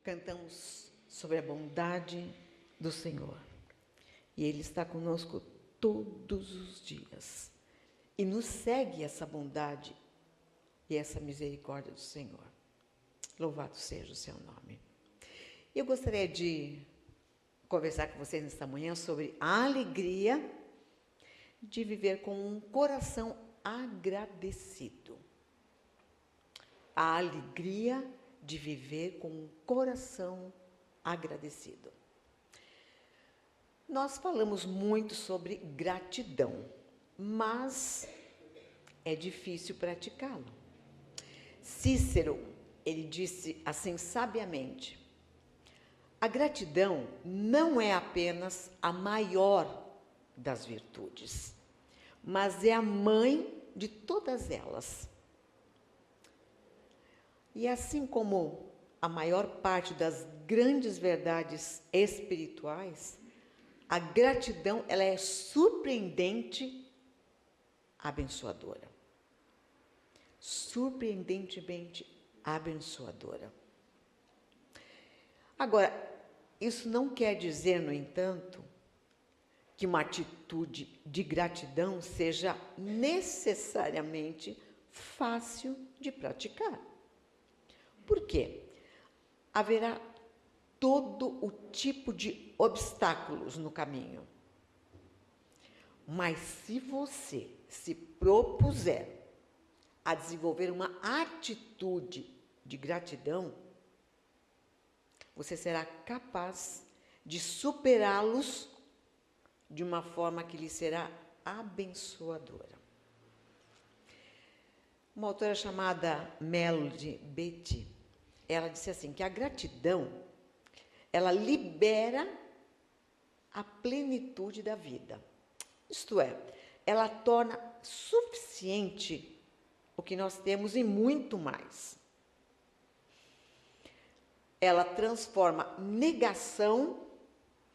cantamos sobre a bondade do Senhor. E Ele está conosco todos os dias. E nos segue essa bondade e essa misericórdia do Senhor. Louvado seja o seu nome. Eu gostaria de conversar com vocês nesta manhã sobre a alegria de viver com um coração agradecido. A alegria de viver com um coração agradecido. Nós falamos muito sobre gratidão, mas é difícil praticá-lo. Cícero, ele disse assim sabiamente: a gratidão não é apenas a maior das virtudes, mas é a mãe de todas elas. E assim como a maior parte das grandes verdades espirituais, a gratidão ela é surpreendente, abençoadora. Surpreendentemente abençoadora. Agora, isso não quer dizer, no entanto, que uma atitude de gratidão seja necessariamente fácil de praticar. Por quê? Haverá todo o tipo de obstáculos no caminho. Mas se você se propuser a desenvolver uma atitude de gratidão, você será capaz de superá-los de uma forma que lhe será abençoadora. Uma autora chamada Melody Beattie, ela disse assim, que a gratidão, ela libera a plenitude da vida. Isto é, ela torna suficiente o que nós temos e muito mais. Ela transforma negação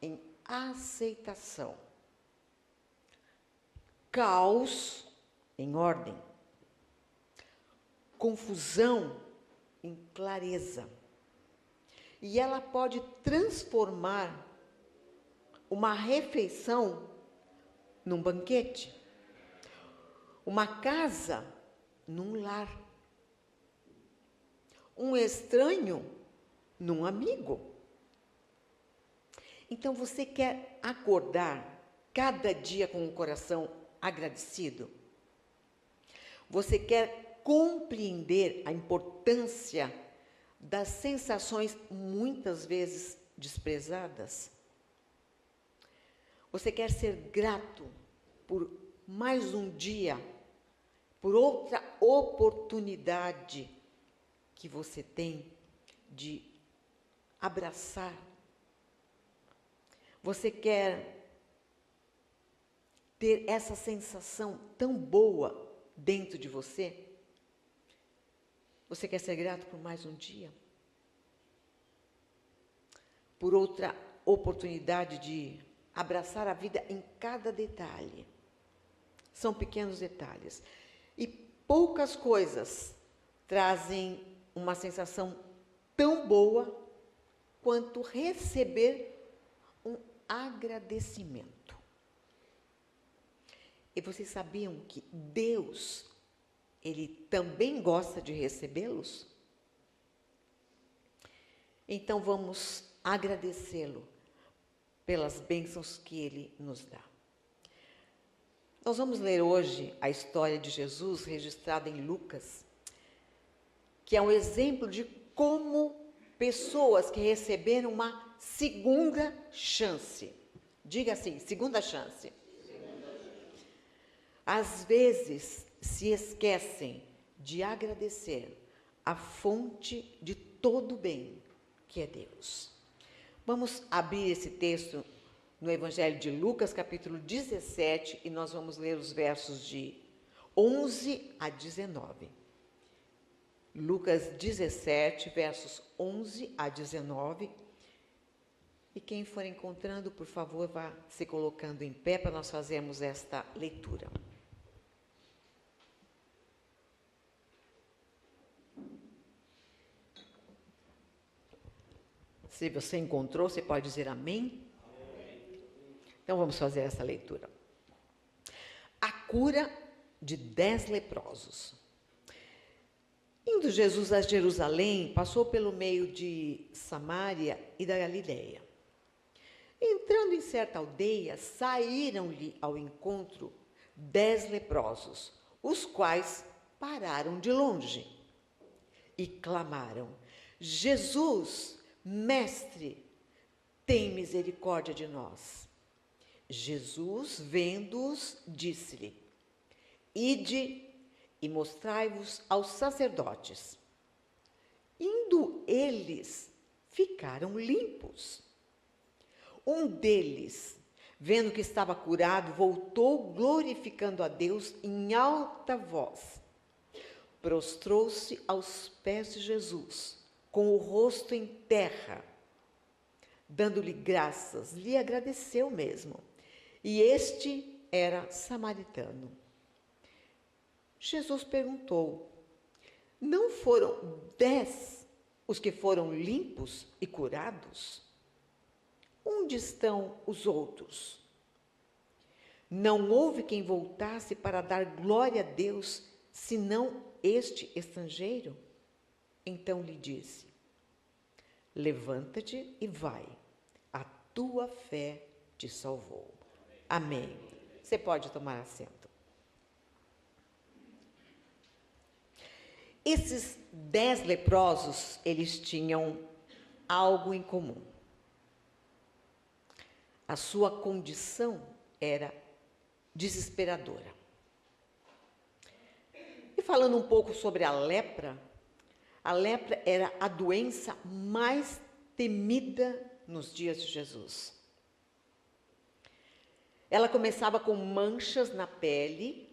em aceitação, caos em ordem, confusão em clareza. E ela pode transformar uma refeição num banquete, uma casa num lar, um estranho num amigo. Então, você quer acordar cada dia com o coração agradecido? Você quer compreender a importância das sensações muitas vezes desprezadas? Você quer ser grato por mais um dia, por outra oportunidade que você tem de abraçar? Você quer ter essa sensação tão boa dentro de você? Você quer ser grato por mais um dia? Por outra oportunidade de abraçar a vida em cada detalhe? São pequenos detalhes. E poucas coisas trazem uma sensação tão boa quanto receber um agradecimento. E vocês sabiam que Deus, Ele também gosta de recebê-los? Então vamos agradecê-lo pelas bênçãos que Ele nos dá. Nós vamos ler hoje a história de Jesus registrada em Lucas, que é um exemplo de como pessoas que receberam uma segunda chance. Diga assim, segunda chance. Às vezes se esquecem de agradecer a fonte de todo o bem, que é Deus. Vamos abrir esse texto no Evangelho de Lucas, capítulo 17, e nós vamos ler os versos de 11 a 19. Lucas 17, versos 11 a 19. E quem for encontrando, por favor, vá se colocando em pé para nós fazermos esta leitura. Se você encontrou, você pode dizer amém? Então vamos fazer essa leitura. A cura de 10 leprosos. Indo Jesus a Jerusalém, passou pelo meio de Samaria e da Galileia. Entrando em certa aldeia, saíram-lhe ao encontro 10 leprosos, os quais pararam de longe e clamaram: Jesus, mestre, tem misericórdia de nós. Jesus, vendo-os, disse-lhe: Ide e mostrai-vos aos sacerdotes. Indo eles, ficaram limpos. Um deles, vendo que estava curado, voltou glorificando a Deus em alta voz. Prostrou-se aos pés de Jesus, com o rosto em terra. Dando-lhe graças, lhe agradeceu mesmo. E este era samaritano. Jesus perguntou: não foram 10 os que foram limpos e curados? Onde estão os outros? Não houve quem voltasse para dar glória a Deus, senão este estrangeiro? Então lhe disse: levanta-te e vai, a tua fé te salvou. Amém. Você pode tomar assento. Esses 10 leprosos, eles tinham algo em comum. A sua condição era desesperadora. E falando um pouco sobre a lepra era a doença mais temida nos dias de Jesus. Ela começava com manchas na pele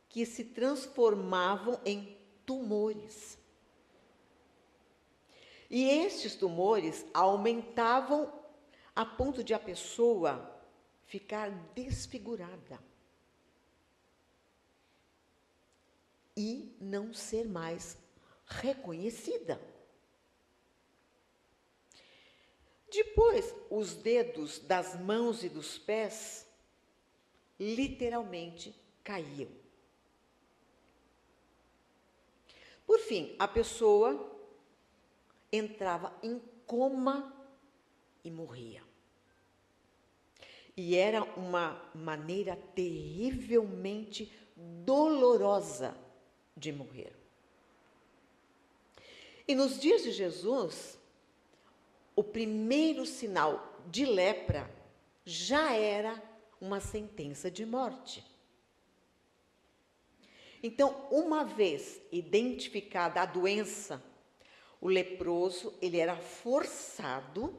que se transformavam em tumores. E estes tumores aumentavam a ponto de a pessoa ficar desfigurada e não ser mais reconhecida. Depois, os dedos das mãos e dos pés literalmente caíam. Por fim, a pessoa entrava em coma e morria. E era uma maneira terrivelmente dolorosa de morrer. E nos dias de Jesus, o primeiro sinal de lepra já era uma sentença de morte. Então, uma vez identificada a doença, o leproso, ele era forçado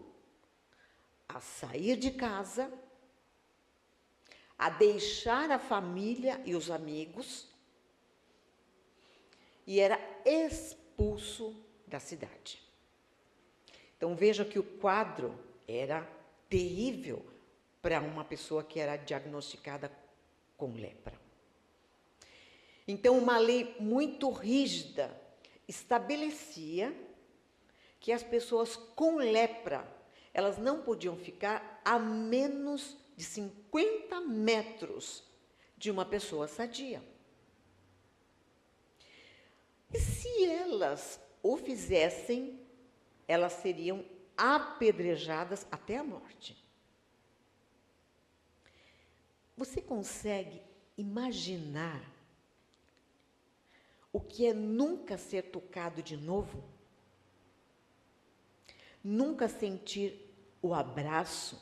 a sair de casa, a deixar a família e os amigos, e era expulso da cidade. Então, veja que o quadro era terrível para uma pessoa que era diagnosticada com lepra. Então, uma lei muito rígida estabelecia que as pessoas com lepra, elas não podiam ficar a menos de 50 metros de uma pessoa sadia. E se elas o fizessem, elas seriam apedrejadas até a morte. Você consegue imaginar o que é nunca ser tocado de novo? Nunca sentir o abraço?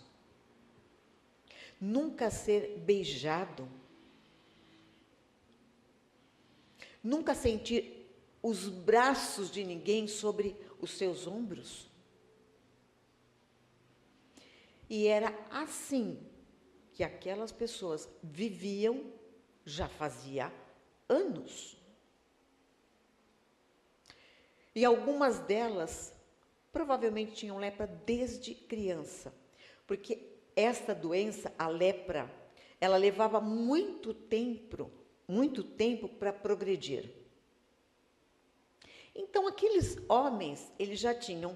Nunca ser beijado? Nunca sentir os braços de ninguém sobre os seus ombros? E era assim que aquelas pessoas viviam já fazia anos. E algumas delas provavelmente tinham lepra desde criança, porque esta doença, a lepra, ela levava muito tempo para progredir. Então, aqueles homens, eles já tinham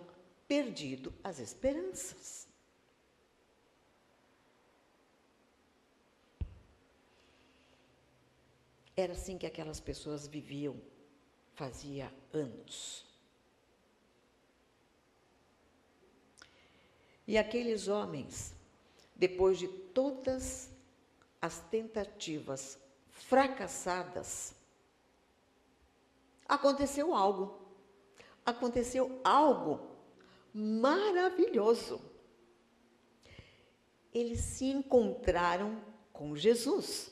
perdido as esperanças. Era assim que aquelas pessoas viviam, fazia anos. E aqueles homens, depois de todas as tentativas fracassadas, aconteceu algo. Aconteceu algo maravilhoso. Eles se encontraram com Jesus,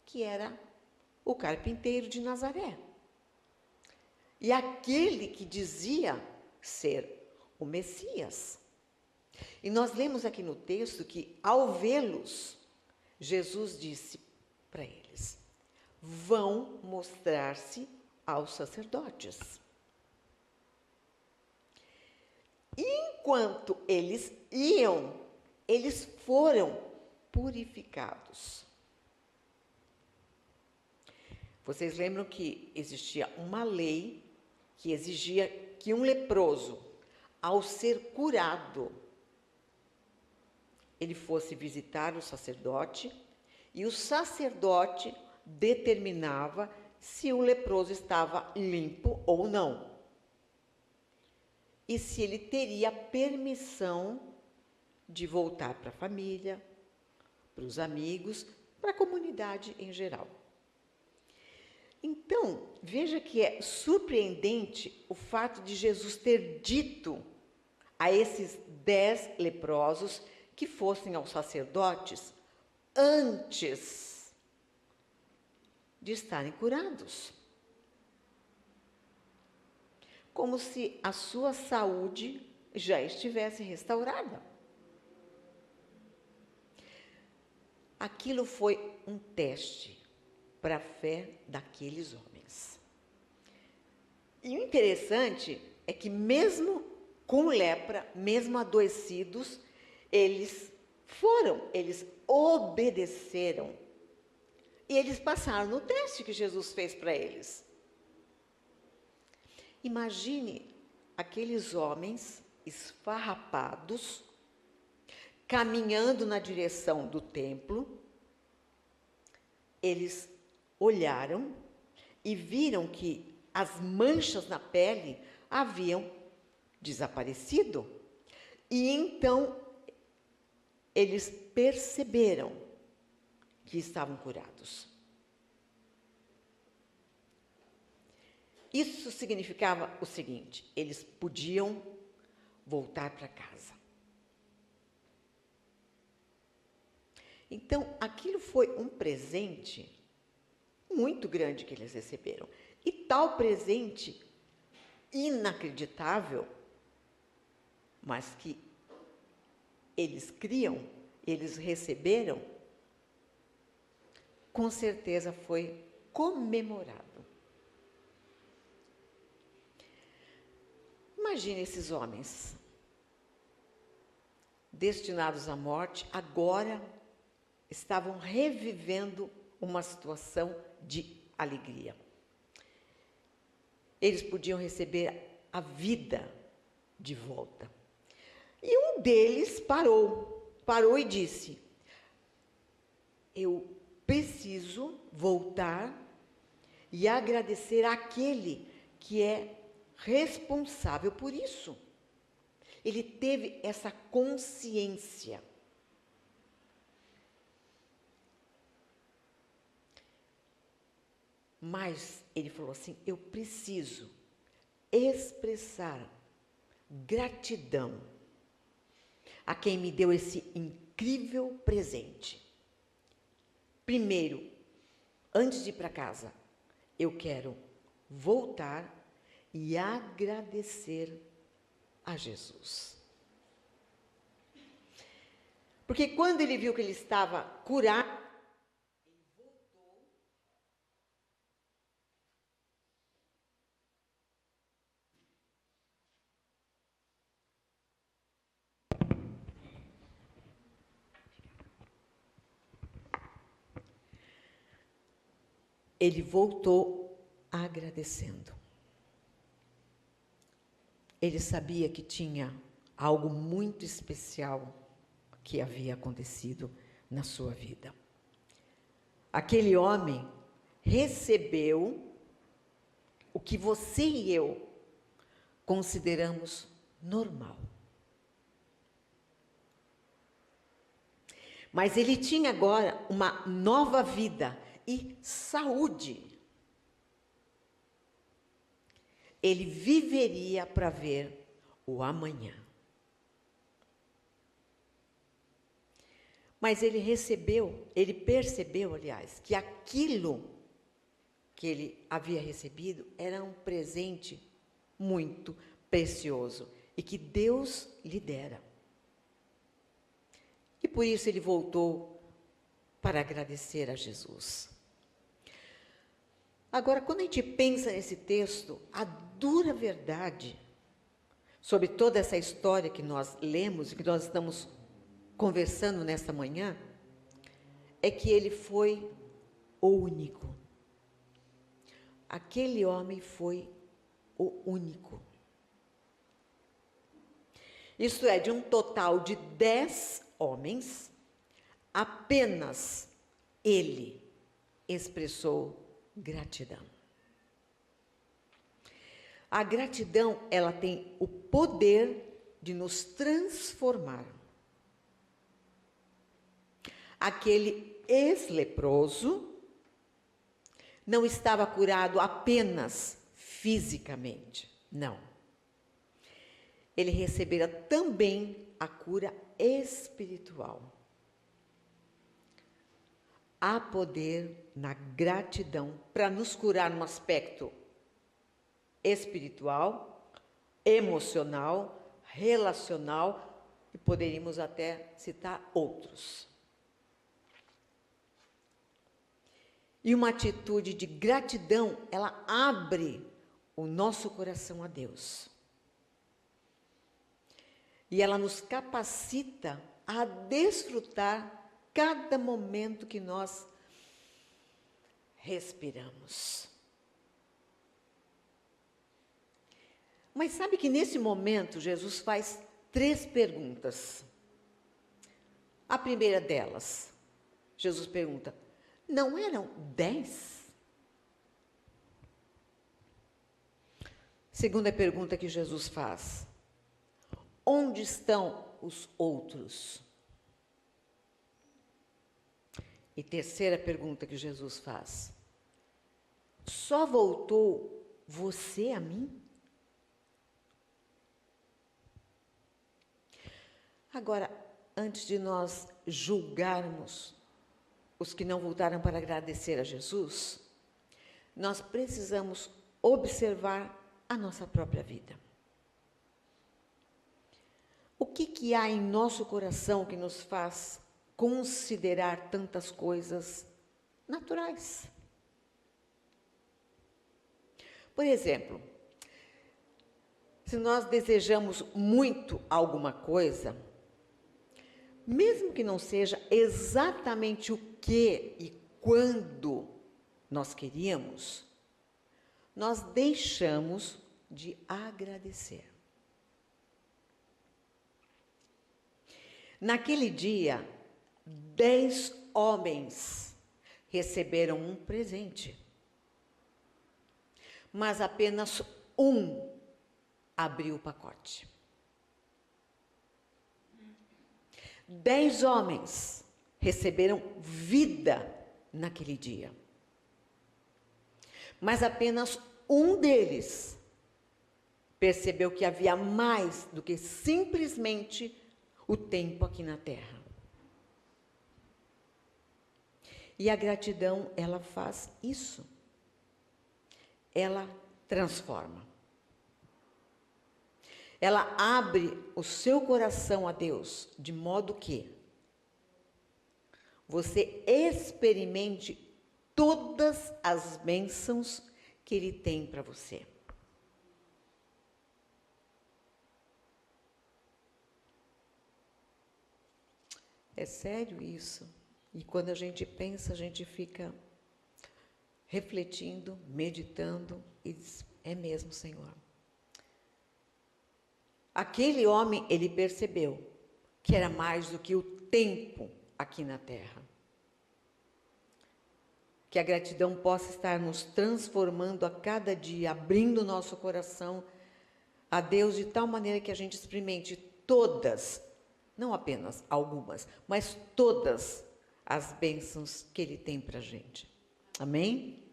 que era o carpinteiro de Nazaré. E aquele que dizia ser o Messias. E nós lemos aqui no texto que, ao vê-los, Jesus disse para eles: vão mostrar-se aos sacerdotes. Enquanto eles iam, eles foram purificados. Vocês lembram que existia uma lei que exigia que um leproso, ao ser curado, ele fosse visitar o sacerdote e o sacerdote determinava se o leproso estava limpo ou não. E se ele teria permissão de voltar para a família, para os amigos, para a comunidade em geral. Então, veja que é surpreendente o fato de Jesus ter dito a esses 10 leprosos que fossem aos sacerdotes antes de estarem curados. Como se a sua saúde já estivesse restaurada. Aquilo foi um teste para a fé daqueles homens. E o interessante é que mesmo com lepra, mesmo adoecidos, eles obedeceram. E eles passaram no teste que Jesus fez para eles. Imagine aqueles homens esfarrapados, caminhando na direção do templo. Eles olharam e viram que as manchas na pele haviam desaparecido. E então eles perceberam que estavam curados. Isso significava o seguinte: eles podiam voltar para casa. Então, aquilo foi um presente muito grande que eles receberam. E tal presente inacreditável, mas que eles criam, eles receberam, com certeza foi comemorado. Imagine esses homens, destinados à morte, agora estavam revivendo uma situação de alegria. Eles podiam receber a vida de volta. E um deles parou e disse: eu preciso voltar e agradecer àquele que é responsável por isso. Ele teve essa consciência. Mas ele falou assim: eu preciso expressar gratidão a quem me deu esse incrível presente. Primeiro, antes de ir para casa, eu quero voltar e agradecer a Jesus. Porque quando ele viu que ele estava curado, ele voltou agradecendo. ele sabia que tinha algo muito especial que havia acontecido na sua vida. Aquele homem recebeu o que você e eu consideramos normal. Mas ele tinha agora uma nova vida e saúde. Ele viveria para ver o amanhã. Mas ele percebeu, aliás, que aquilo que ele havia recebido era um presente muito precioso e que Deus lhe dera. E por isso ele voltou para agradecer a Jesus. Agora, quando a gente pensa nesse texto, a dura verdade sobre toda essa história que nós lemos e que nós estamos conversando nesta manhã, é que ele foi o único. Aquele homem foi o único. Isto é, de um total de 10 homens, apenas ele expressou gratidão. A gratidão, ela tem o poder de nos transformar. Aquele ex-leproso não estava curado apenas fisicamente, não. Ele recebera também a cura espiritual. Há poder na gratidão para nos curar no aspecto espiritual, emocional, relacional, e poderíamos até citar outros. E uma atitude de gratidão, ela abre o nosso coração a Deus. E ela nos capacita a desfrutar cada momento que nós respiramos. Mas sabe que nesse momento Jesus faz 3 perguntas. A primeira delas, Jesus pergunta: não eram 10? Segunda pergunta que Jesus faz: onde estão os outros? E terceira pergunta que Jesus faz: só voltou você a mim? Agora, antes de nós julgarmos os que não voltaram para agradecer a Jesus, nós precisamos observar a nossa própria vida. O que há em nosso coração que nos faz considerar tantas coisas naturais? Por exemplo, se nós desejamos muito alguma coisa, mesmo que não seja exatamente o que e quando nós queríamos, nós deixamos de agradecer. Naquele dia, 10 homens receberam um presente, mas apenas um abriu o pacote. 10 homens receberam vida naquele dia, mas apenas um deles percebeu que havia mais do que simplesmente o tempo aqui na terra. E a gratidão, ela faz isso. Ela transforma. Ela abre o seu coração a Deus, de modo que você experimente todas as bênçãos que Ele tem para você. É sério isso? E quando a gente pensa, a gente fica refletindo, meditando e diz: é mesmo, Senhor. Aquele homem, ele percebeu que era mais do que o tempo aqui na terra. Que a gratidão possa estar nos transformando a cada dia, abrindo o nosso coração a Deus de tal maneira que a gente experimente todas, não apenas algumas, mas todas as bênçãos que Ele tem para a gente. Amém?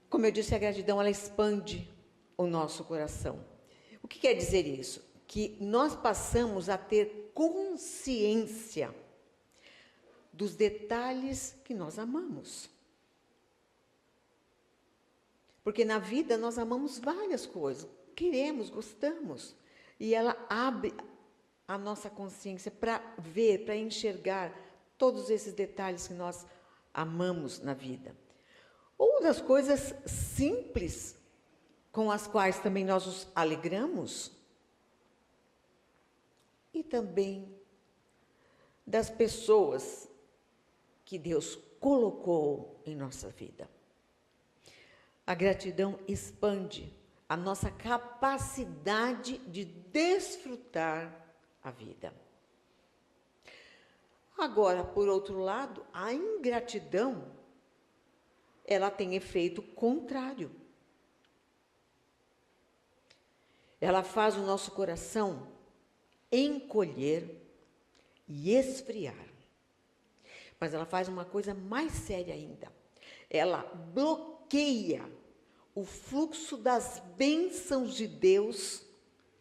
Como eu disse, a gratidão, ela expande o nosso coração. O que quer dizer isso? Que nós passamos a ter consciência dos detalhes que nós amamos. Porque na vida nós amamos várias coisas, queremos, gostamos. E ela abre a nossa consciência para ver, para enxergar todos esses detalhes que nós amamos na vida. Ou das coisas simples com as quais também nós nos alegramos. E também das pessoas que Deus colocou em nossa vida. A gratidão expande a nossa capacidade de desfrutar a vida. Agora, por outro lado, a ingratidão, ela tem efeito contrário. Ela faz o nosso coração encolher e esfriar. Mas ela faz uma coisa mais séria ainda. Ela bloqueia o fluxo das bênçãos de Deus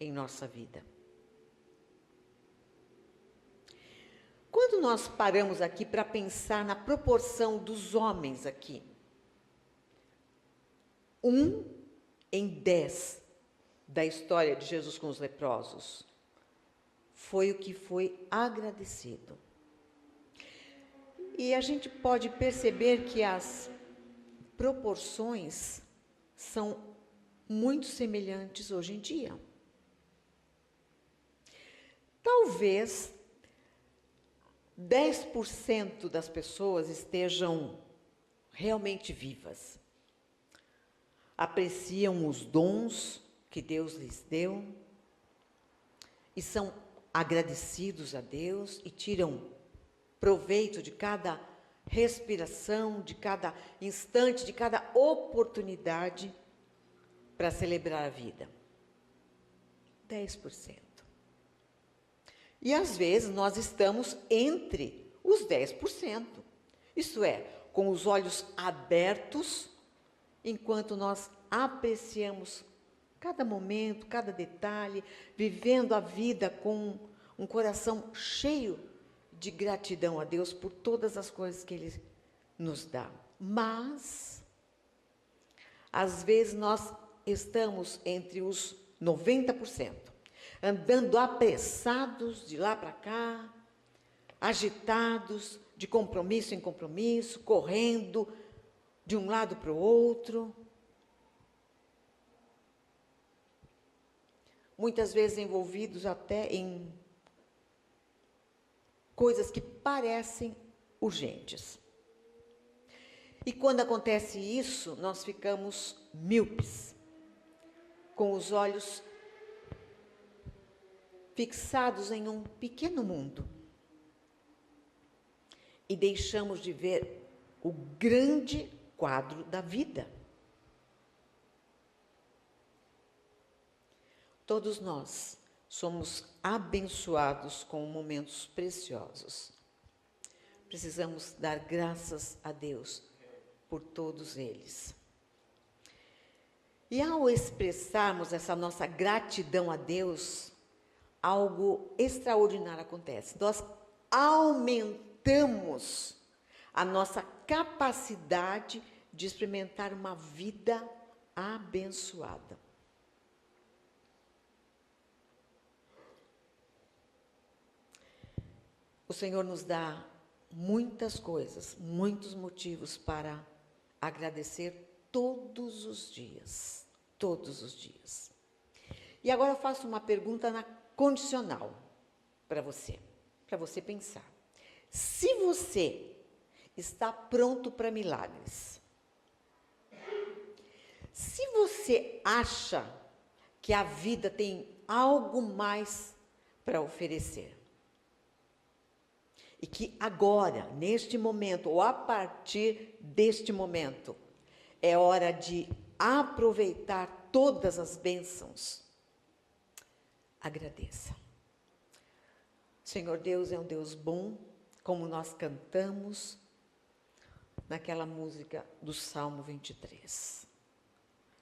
em nossa vida. Quando nós paramos aqui para pensar na proporção dos homens aqui, 1 em 10 da história de Jesus com os leprosos foi o que foi agradecido. E a gente pode perceber que as proporções são muito semelhantes hoje em dia. Talvez 10% das pessoas estejam realmente vivas, apreciam os dons que Deus lhes deu e são agradecidos a Deus e tiram proveito de cada respiração, de cada instante, de cada oportunidade para celebrar a vida. 10%. E às vezes nós estamos entre os 10%. Isto é, com os olhos abertos, enquanto nós apreciamos cada momento, cada detalhe, vivendo a vida com um coração cheio de gratidão a Deus por todas as coisas que Ele nos dá. Mas, às vezes, nós estamos entre os 90%, andando apressados de lá para cá, agitados, de compromisso em compromisso, correndo de um lado para o outro. Muitas vezes envolvidos até em coisas que parecem urgentes. E quando acontece isso, nós ficamos míopes, com os olhos fixados em um pequeno mundo. E deixamos de ver o grande quadro da vida. Todos nós somos abençoados com momentos preciosos. Precisamos dar graças a Deus por todos eles. E ao expressarmos essa nossa gratidão a Deus, algo extraordinário acontece. Nós aumentamos a nossa capacidade de experimentar uma vida abençoada. O Senhor nos dá muitas coisas, muitos motivos para agradecer todos os dias. Todos os dias. E agora eu faço uma pergunta condicional para você pensar. Se você está pronto para milagres, se você acha que a vida tem algo mais para oferecer. E que agora, neste momento, ou a partir deste momento, é hora de aproveitar todas as bênçãos. Agradeça. Senhor Deus é um Deus bom, como nós cantamos naquela música do Salmo 23.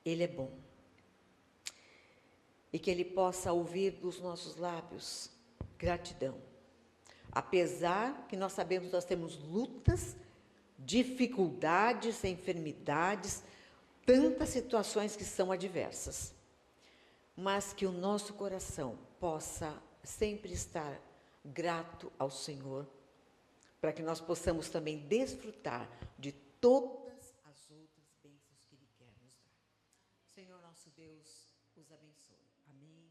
Ele é bom. E que Ele possa ouvir dos nossos lábios gratidão. Apesar que nós sabemos que nós temos lutas, dificuldades, enfermidades, tantas situações que são adversas. Mas que o nosso coração possa sempre estar grato ao Senhor, para que nós possamos também desfrutar de todas as outras bênçãos que Ele quer nos dar. Senhor nosso Deus, os abençoe. Amém.